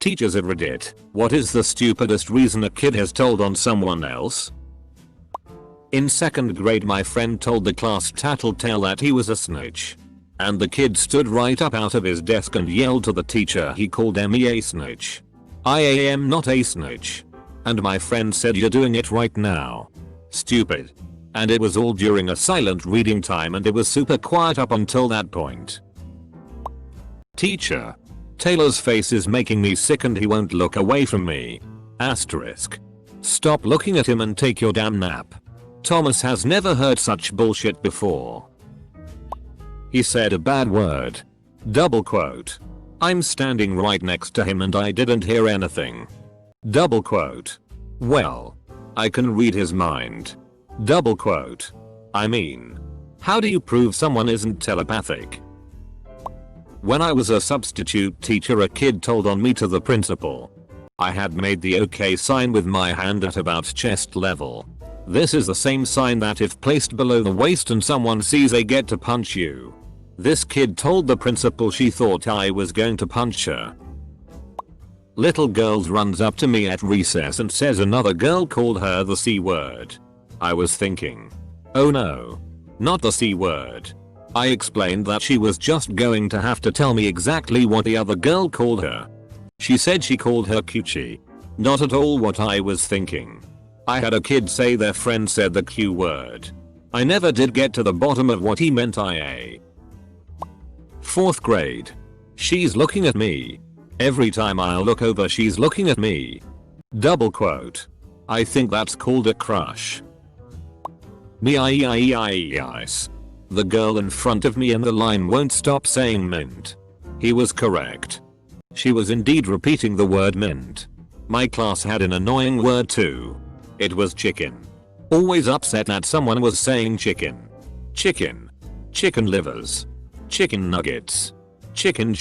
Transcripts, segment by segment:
Teachers at Reddit, what is the stupidest reason a kid has told on someone else? In 2nd grade my friend told the class tattletale that he was a snitch. And the kid stood right up out of his desk and yelled to the teacher he called me a snitch. I am not a snitch. And my friend said, you're doing it right now. Stupid. And it was all during a silent reading time and it was super quiet up until that point. Teacher. Taylor's face is making me sick and he won't look away from me. Asterisk. Stop looking at him and take your damn nap. Thomas has never heard such bullshit before. He said a bad word. Double quote. I'm standing right next to him and I didn't hear anything. Double quote. Well, I can read his mind. Double quote. I mean, how do you prove someone isn't telepathic? When I was a substitute teacher, a kid told on me to the principal. I had made the OK sign with my hand at about chest level. This is the same sign that if placed below the waist and someone sees, they get to punch you. This kid told the principal she thought I was going to punch her. Little girl runs up to me at recess and says another girl called her the C word. I was thinking, oh no, not the C word. I explained that she was just going to have to tell me exactly what the other girl called her. She said she called her coochie. Not at all what I was thinking. I had a kid say their friend said the Q word. I never did get to the bottom of what he meant. 4th grade. She's looking at me. Every time I look over she's looking at me. Double quote. I think that's called a crush. Me-I-E-I-E-I-E-I-S. The girl in front of me in the line won't stop saying mint. He was correct. She was indeed repeating the word mint. My class had an annoying word too. It was chicken. Always upset that someone was saying chicken. Chicken. Chicken livers. Chicken nuggets. Chicken.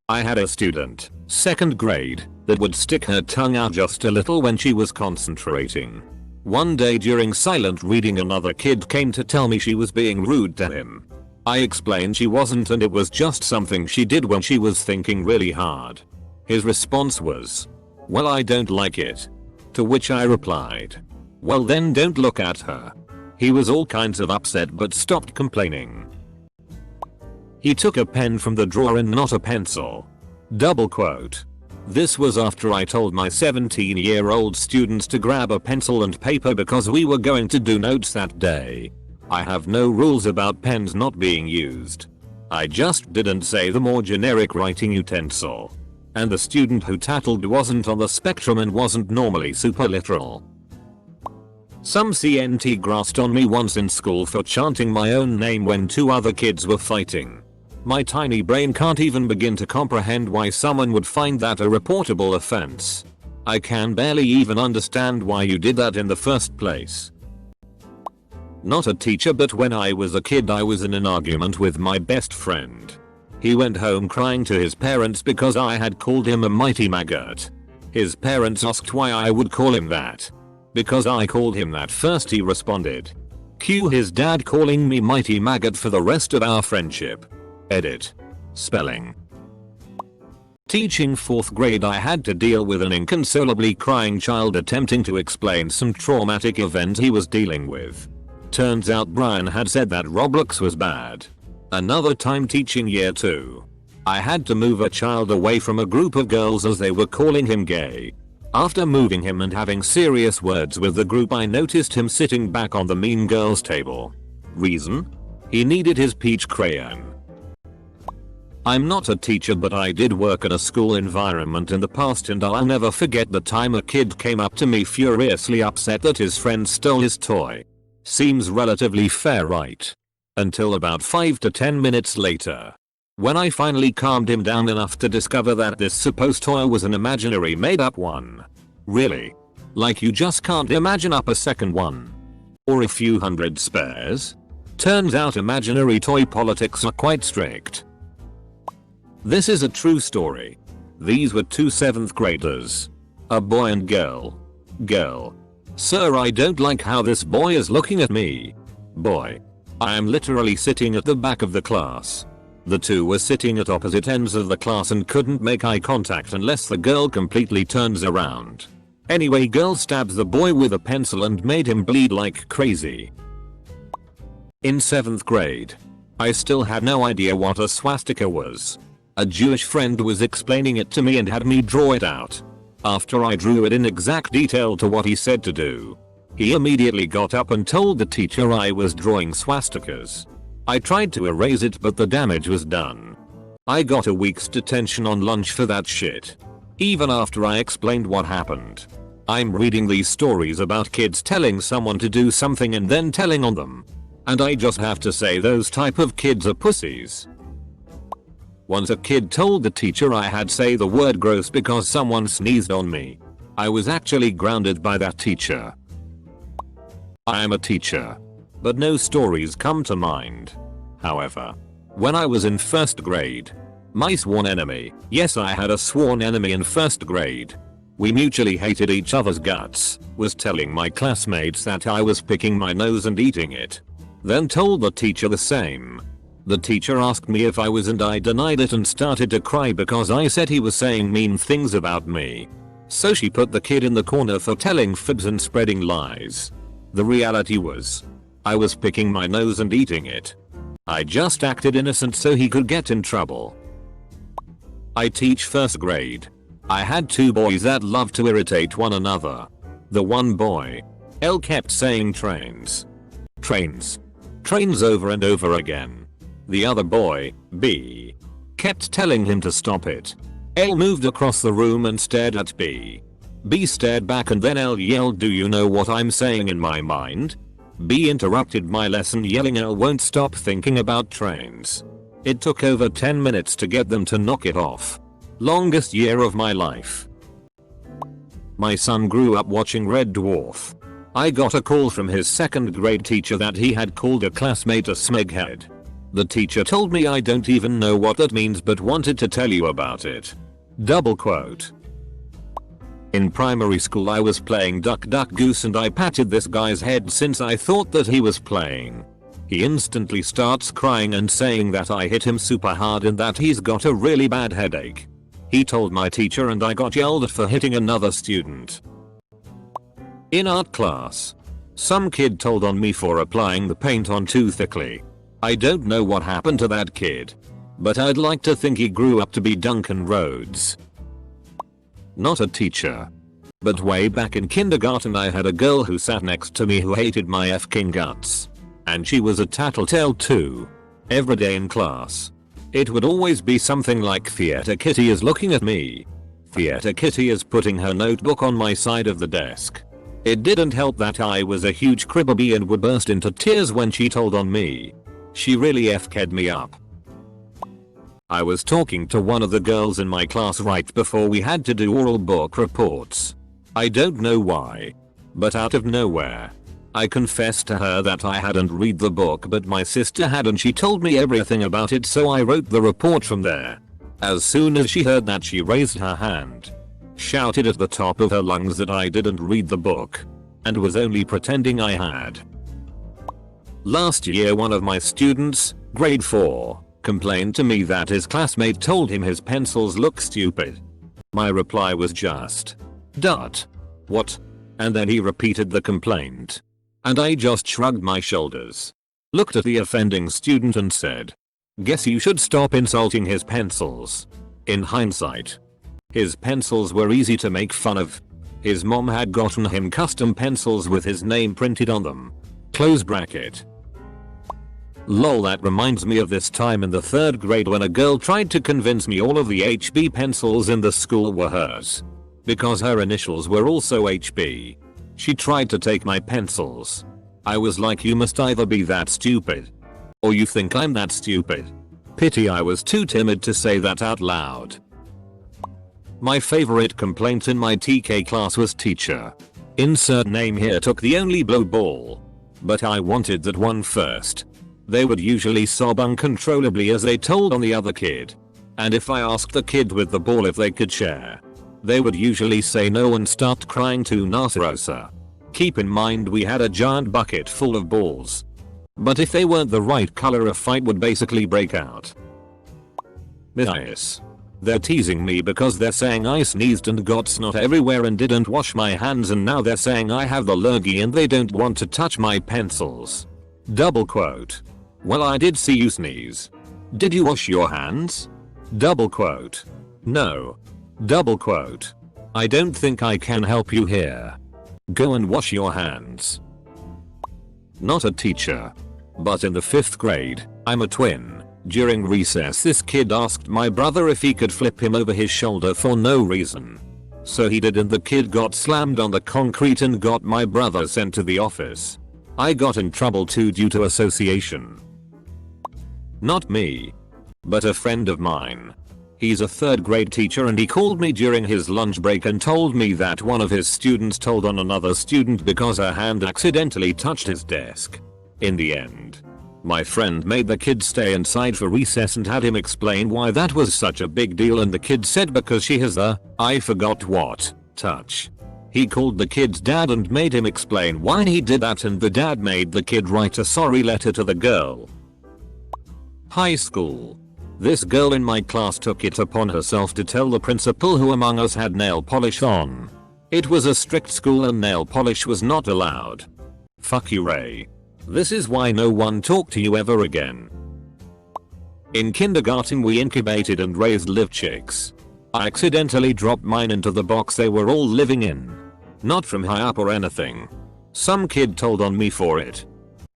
I had a student, 2nd grade, that would stick her tongue out just a little when she was concentrating. One day during silent reading another kid came to tell me she was being rude to him. I explained she wasn't and it was just something she did when she was thinking really hard. His response was, well, I don't like it. To which I replied, well then don't look at her. He was all kinds of upset but stopped complaining. He took a pen from the drawer and not a pencil. Double quote. This was after I told my 17-year-old students to grab a pencil and paper because we were going to do notes that day. I have no rules about pens not being used. I just didn't say the more generic writing utensil. And the student who tattled wasn't on the spectrum and wasn't normally super literal. Some CNT grassed on me once in school for chanting my own name when 2 other kids were fighting. My tiny brain can't even begin to comprehend why someone would find that a reportable offense. I can barely even understand why you did that in the first place. Not a teacher, but when I was a kid I was in an argument with my best friend. He went home crying to his parents because I had called him a mighty maggot. His parents asked why I would call him that. Because I called him that first, he responded. Cue his dad calling me mighty maggot for the rest of our friendship. Edit. Spelling. Teaching 4th grade, I had to deal with an inconsolably crying child attempting to explain some traumatic event he was dealing with. Turns out Brian had said that Roblox was bad. Another time teaching year 2. I had to move a child away from a group of girls as they were calling him gay. After moving him and having serious words with the group, I noticed him sitting back on the mean girls table. Reason? He needed his peach crayon. I'm not a teacher, but I did work at a school environment in the past and I'll never forget the time a kid came up to me furiously upset that his friend stole his toy. Seems relatively fair, right? Until about 5 to 10 minutes later. When I finally calmed him down enough to discover that this supposed toy was an imaginary made up one. Really? Like you just can't imagine up a second one? Or a few hundred spares? Turns out imaginary toy politics are quite strict. This is a true story. These were 2 7th graders. A boy and girl. Girl. Sir, I don't like how this boy is looking at me. Boy. I am literally sitting at the back of the class. The two were sitting at opposite ends of the class and couldn't make eye contact unless the girl completely turns around. Anyway, girl stabs the boy with a pencil and made him bleed like crazy. In 7th grade, I still had no idea what a swastika was. A Jewish friend was explaining it to me and had me draw it out. After I drew it in exact detail to what he said to do, he immediately got up and told the teacher I was drawing swastikas. I tried to erase it, but the damage was done. I got a week's detention on lunch for that shit. Even after I explained what happened. I'm reading these stories about kids telling someone to do something and then telling on them. And I just have to say, those type of kids are pussies. Once a kid told the teacher I had say the word gross because someone sneezed on me. I was actually grounded by that teacher. I am a teacher, but no stories come to mind. However, when I was in 1st grade, my sworn enemy, yes, I had a sworn enemy in 1st grade. We mutually hated each other's guts, was telling my classmates that I was picking my nose and eating it. Then told the teacher the same. The teacher asked me if I was and I denied it and started to cry because I said he was saying mean things about me. So she put the kid in the corner for telling fibs and spreading lies. The reality was, I was picking my nose and eating it. I just acted innocent so he could get in trouble. I teach 1st grade. I had 2 boys that loved to irritate one another. The one boy, L, kept saying trains. Trains. Trains over and over again. The other boy, B, kept telling him to stop it. L moved across the room and stared at B. B stared back and then L yelled, "Do you know what I'm saying in my mind?" B interrupted my lesson yelling, "L won't stop thinking about trains." It took over 10 minutes to get them to knock it off. Longest year of my life. My son grew up watching Red Dwarf. I got a call from his 2nd grade teacher that he had called a classmate a smeghead. The teacher told me I don't even know what that means but wanted to tell you about it. Double quote. In primary school I was playing Duck Duck Goose and I patted this guy's head since I thought that he was playing. He instantly starts crying and saying that I hit him super hard and that he's got a really bad headache. He told my teacher and I got yelled at for hitting another student. In art class, some kid told on me for applying the paint on too thickly. I don't know what happened to that kid, but I'd like to think he grew up to be Duncan Rhodes. Not a teacher. But way back in kindergarten I had a girl who sat next to me who hated my f***ing guts. And she was a tattletale too. Every day in class, it would always be something like Theater Kitty is looking at me. Theater Kitty is putting her notebook on my side of the desk. It didn't help that I was a huge cribblebee and would burst into tears when she told on me. She really f***ed me up. I was talking to one of the girls in my class right before we had to do oral book reports. I don't know why, but out of nowhere, I confessed to her that I hadn't read the book but my sister had and she told me everything about it, so I wrote the report from there. As soon as she heard that, she raised her hand, shouted at the top of her lungs that I didn't read the book, and was only pretending I had. Last year one of my students, grade 4, complained to me that his classmate told him his pencils look stupid. My reply was just, "Dot. What?" And then he repeated the complaint. And I just shrugged my shoulders, looked at the offending student and said, "Guess you should stop insulting his pencils." In hindsight, his pencils were easy to make fun of. His mom had gotten him custom pencils with his name printed on them. Close bracket. Lol, that reminds me of this time in the 3rd grade when a girl tried to convince me all of the HB pencils in the school were hers. Because her initials were also HB. She tried to take my pencils. I was like, you must either be that stupid, or you think I'm that stupid. Pity I was too timid to say that out loud. My favorite complaint in my TK class was teacher. Insert name here took the only blow ball. But I wanted that one first. They would usually sob uncontrollably as they told on the other kid. And if I asked the kid with the ball if they could share, they would usually say no and start crying too nasarosa. Keep in mind we had a giant bucket full of balls. But if they weren't the right color, a fight would basically break out. Nice. They're teasing me because they're saying I sneezed and got snot everywhere and didn't wash my hands, and now they're saying I have the lurgy and they don't want to touch my pencils. Double quote. Well, I did see you sneeze. Did you wash your hands? Double quote. No. Double quote. I don't think I can help you here. Go and wash your hands. Not a teacher. But in the 5th grade, I'm a twin. During recess, this kid asked my brother if he could flip him over his shoulder for no reason. So he did, and the kid got slammed on the concrete and got my brother sent to the office. I got in trouble too due to association. Not me. But a friend of mine. He's a 3rd grade teacher and he called me during his lunch break and told me that one of his students told on another student because her hand accidentally touched his desk. In the end, my friend made the kid stay inside for recess and had him explain why that was such a big deal, and the kid said because she has the, I forgot what, touch. He called the kid's dad and made him explain why he did that, and the dad made the kid write a sorry letter to the girl. High school. This girl in my class took it upon herself to tell the principal who among us had nail polish on. It was a strict school and nail polish was not allowed. Fuck you, Ray. This is why no one talked to you ever again. In kindergarten we incubated and raised live chicks. I accidentally dropped mine into the box they were all living in. Not from high up or anything. Some kid told on me for it.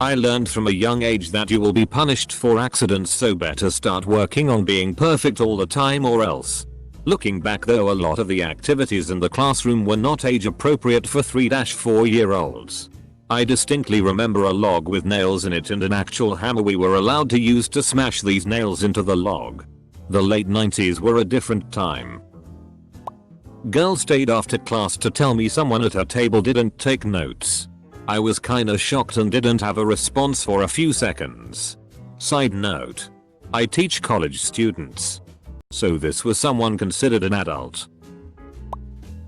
I learned from a young age that you will be punished for accidents, so better start working on being perfect all the time or else. Looking back though, a lot of the activities in the classroom were not age appropriate for 3-4 year olds. I distinctly remember a log with nails in it and an actual hammer we were allowed to use to smash these nails into the log. The late 90s were a different time. Girl stayed after class to tell me someone at her table didn't take notes. I was kinda shocked and didn't have a response for a few seconds. Side note. I teach college students. So this was someone considered an adult.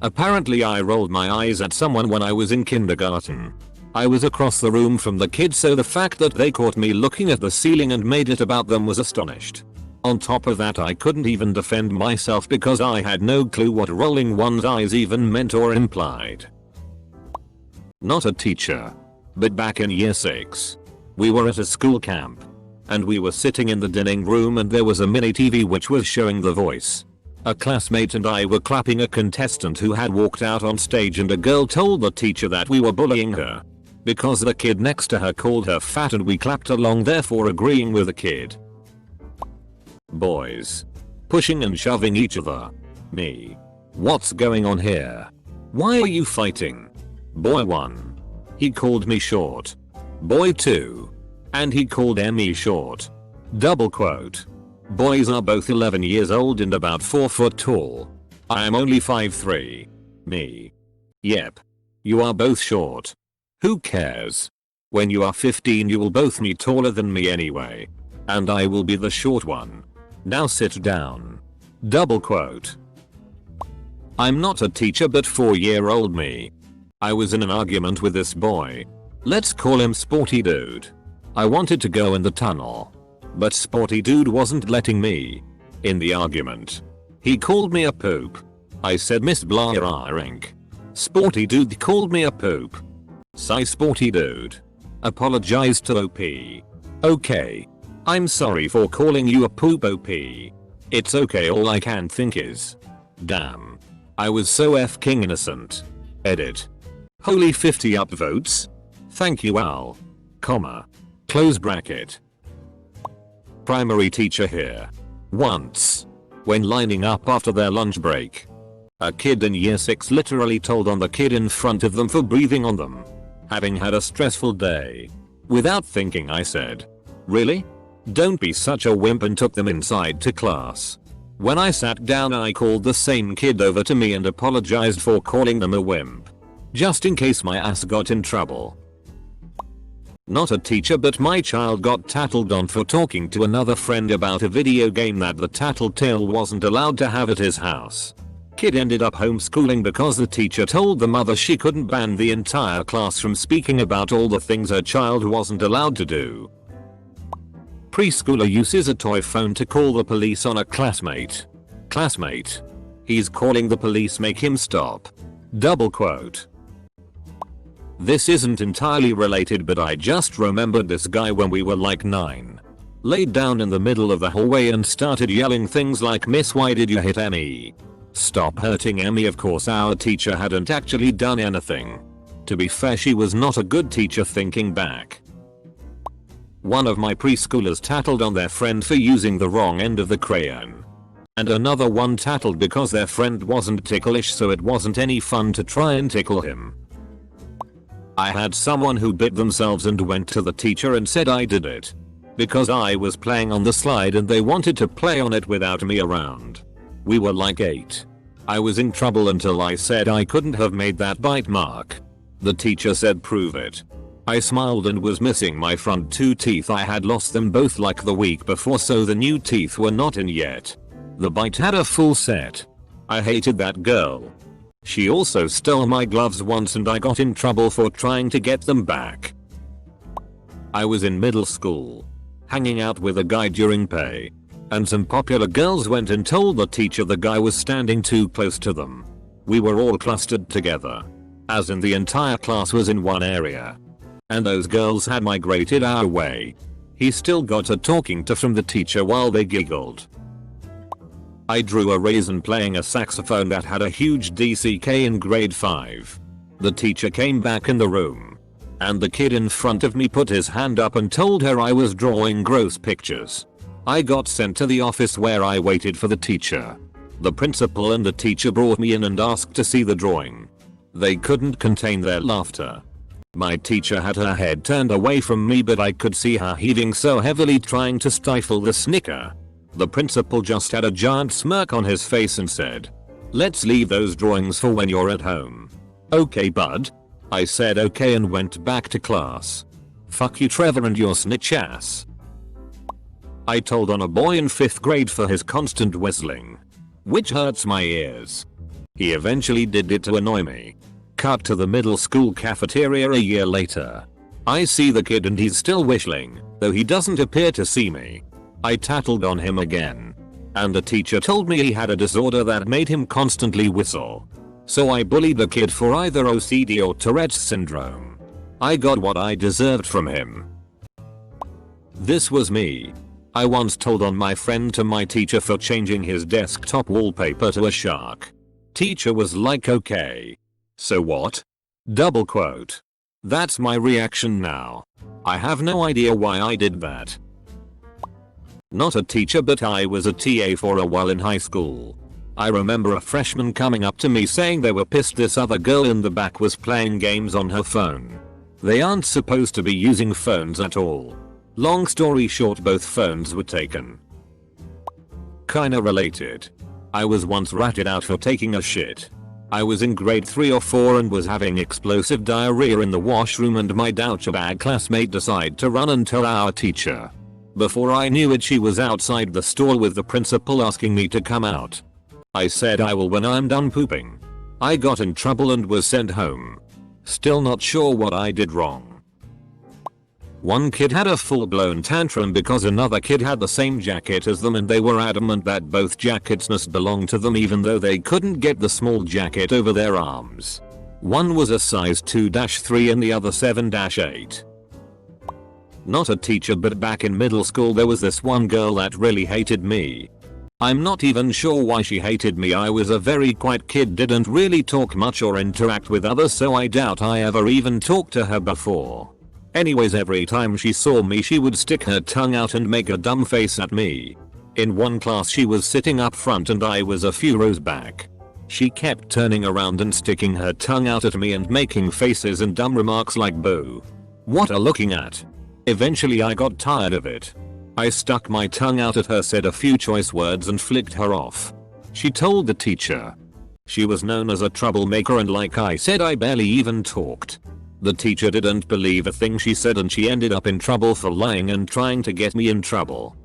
Apparently I rolled my eyes at someone when I was in kindergarten. I was across the room from the kids, so the fact that they caught me looking at the ceiling and made it about them was astonished. On top of that, I couldn't even defend myself because I had no clue what rolling one's eyes even meant or implied. Not a teacher. But back in year 6. We were at a school camp. And we were sitting in the dining room and there was a mini TV which was showing The Voice. A classmate and I were clapping a contestant who had walked out on stage, and a girl told the teacher that we were bullying her. Because the kid next to her called her fat and we clapped along, therefore agreeing with the kid. Boys. Pushing and shoving each other. Me. What's going on here? Why are you fighting? Boy 1. He called me short. Boy 2. And he called me short. Double quote. Boys are both 11 years old and about 4 foot tall. I am only 5'3". Me. Yep. You are both short. Who cares? When you are 15 you will both be taller than me anyway. And I will be the short one. Now sit down. Double quote. I'm not a teacher but 4-year-old me. I was in an argument with this boy. Let's call him Sporty Dude. I wanted to go in the tunnel. But Sporty Dude wasn't letting me. In the argument. He called me a poop. I said Miss Blairink. Sporty Dude called me a poop. Sigh Sporty Dude. Apologized to OP. Okay. I'm sorry for calling you a poop OP. It's okay, all I can think is. Damn. I was so f-king innocent. Edit. Holy 50 upvotes. Thank you Al. Comma. Close bracket. Primary teacher here. Once. When lining up after their lunch break. A kid in year 6 literally told on the kid in front of them for breathing on them. Having had a stressful day. Without thinking I said, really? Don't be such a wimp, and took them inside to class. When I sat down I called the same kid over to me and apologized for calling them a wimp. Just in case my ass got in trouble. Not a teacher but my child got tattled on for talking to another friend about a video game that the tattletale wasn't allowed to have at his house. Kid ended up homeschooling because the teacher told the mother she couldn't ban the entire class from speaking about all the things her child wasn't allowed to do. Preschooler uses a toy phone to call the police on a classmate. Classmate. He's calling the police, make him stop. Double quote. This isn't entirely related, but I just remembered this guy when we were like 9. Laid down in the middle of the hallway and started yelling things like, "Miss, why did you hit Emmy? Stop hurting Emmy." Of course our teacher hadn't actually done anything. To be fair, she was not a good teacher thinking back. One of my preschoolers tattled on their friend for using the wrong end of the crayon. And another one tattled because their friend wasn't ticklish, so it wasn't any fun to try and tickle him. I had someone who bit themselves and went to the teacher and said I did it. Because I was playing on the slide and they wanted to play on it without me around. We were like 8. I was in trouble until I said I couldn't have made that bite mark. The teacher said, "Prove it." I smiled and was missing my front 2 teeth. I had lost them both like the week before, so the new teeth were not in yet. The bite had a full set. I hated that girl. She also stole my gloves once and I got in trouble for trying to get them back. I was in middle school, hanging out with a guy during PE, and some popular girls went and told the teacher the guy was standing too close to them. We were all clustered together, as in the entire class was in one area. And those girls had migrated our way. He still got a talking to from the teacher while they giggled. I drew a raisin playing a saxophone that had a huge DCK in grade 5. The teacher came back in the room, and the kid in front of me put his hand up and told her I was drawing gross pictures. I got sent to the office where I waited for the teacher. The principal and the teacher brought me in and asked to see the drawing. They couldn't contain their laughter. My teacher had her head turned away from me, but I could see her heaving so heavily trying to stifle the snicker. The principal just had a giant smirk on his face and said, "Let's leave those drawings for when you're at home." "Okay, bud." I said okay and went back to class. "Fuck you, Trevor, and your snitch ass." I told on a boy in 5th grade for his constant whistling, which hurts my ears. He eventually did it to annoy me. Cut to the middle school cafeteria a year later. I see the kid and he's still whistling, though he doesn't appear to see me. I tattled on him again, and the teacher told me he had a disorder that made him constantly whistle. So I bullied the kid for either OCD or Tourette's syndrome. I got what I deserved from him. This was me. I once told on my friend to my teacher for changing his desktop wallpaper to a shark. Teacher was like, "Okay. So what?" Double quote. That's my reaction now. I have no idea why I did that. Not a teacher, but I was a TA for a while in high school. I remember a freshman coming up to me saying they were pissed this other girl in the back was playing games on her phone. They aren't supposed to be using phones at all. Long story short, both phones were taken. Kinda related. I was once ratted out for taking a shit. I was in grade 3 or 4 and was having explosive diarrhea in the washroom, and my douchebag classmate decided to run and tell our teacher. Before I knew it, she was outside the store with the principal asking me to come out. I said I will when I'm done pooping. I got in trouble and was sent home. Still not sure what I did wrong. One kid had a full-blown tantrum because another kid had the same jacket as them, and they were adamant that both jackets must belong to them even though they couldn't get the small jacket over their arms. One was a size 2-3 and the other 7-8. Not a teacher, but back in middle school there was this one girl that really hated me. I'm not even sure why she hated me. I was a very quiet kid, didn't really talk much or interact with others, so I doubt I ever even talked to her before. Anyways, every time she saw me she would stick her tongue out and make a dumb face at me. In one class she was sitting up front and I was a few rows back. She kept turning around and sticking her tongue out at me and making faces and dumb remarks like, "Boo. What are looking at?" Eventually I got tired of it. I stuck my tongue out at her, said a few choice words and flicked her off. She told the teacher. She was known as a troublemaker, and like I said, I barely even talked. The teacher didn't believe a thing she said and she ended up in trouble for lying and trying to get me in trouble.